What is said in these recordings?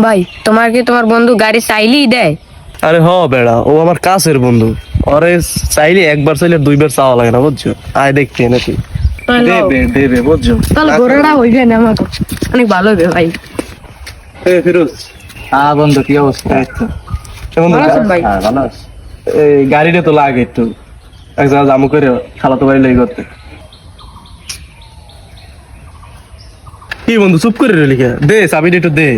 ভাই তোমার কি তোমার বন্ধু গাড়ি চাইলেই দেয়? আরে হ বেড়া, ও আমার কাছের বন্ধু। ওরে চাইলে একবার চাইলে দুইবার চাওয়া লাগে না, বুঝছো? আয় দেখতে নাকি দেবে, বুঝছো? তাহলে ঘোরাটা হইবে না আমাকে, অনেক ভালো হবে ভাই। ফিরোজ, হ্যাঁ বন্ধু, কি অবস্থা? বন্ধু, ভালো আছেন ভাই? হ্যাঁ, ভালো আছি। এই গাড়িটা তো লাগে একটু, এক জায়গায় জামু করে খালাতো বাড়ি লেগে করতে। কি বন্ধু চুপ করে রইলি কে? দে চাবিটা একটু দে।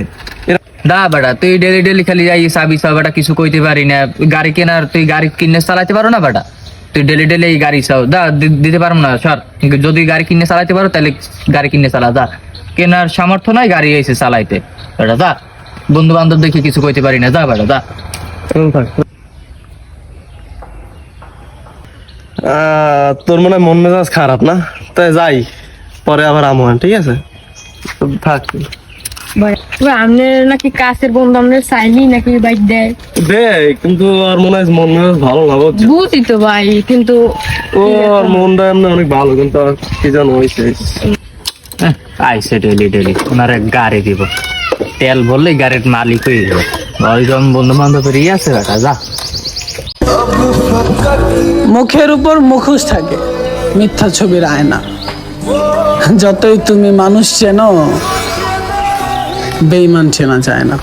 দা বেটা, তুই ডেলি ডেলি খালি যাই চাবি চাও বেটা, কিছু কইতে পারি না। গাড়ি কেনার, তুই গাড়ি কিনে চালাতে পারো না বেটা? তুই ডেলি ডেলি এই গাড়ি চাও, দা দিতে পারবো না স্যার। যদি গাড়ি কিনে চালাতে পারো তাহলে গাড়ি কিনে চালা, দা। কেনার সামর্থ্য নাই, গাড়ি এসে চালাইতে বেটা, দা। বন্ধু বান্ধব দেখে কিছু কইতে পারি না, যা বেটা, দা। তোর মনে হয় মন মেজাজ খারাপ না? তাই যাই, পরে আবার আমো, ঠিক আছে? থাক ভাই আপনার নাকি কাছের বন্ধু, আপনার চাইলেই নাকি বাইক দেয়? দে, কিন্তু আর মনে হয় মন মেজাজ ভালো না, বুঝছো? বুঝি তো ভাই, কিন্তু ওর মনটা এমনি অনেক ভালো, কিন্তু আর কি জানো হয়েছে। আইসে ডেলি ডেলি ওনারে গাড়ি দিব, তেল ভরলে গাড়ির মালিক হয়ে যাবে। ওইরকম বন্ধু বান্ধবের আছে বেটা, যা। মুখের উপর মুখোশ থাকে, মিথ্যা ছবির আয়না। যতই তুমি মানুষ চেনো, বেঈমান চেনা যায় না।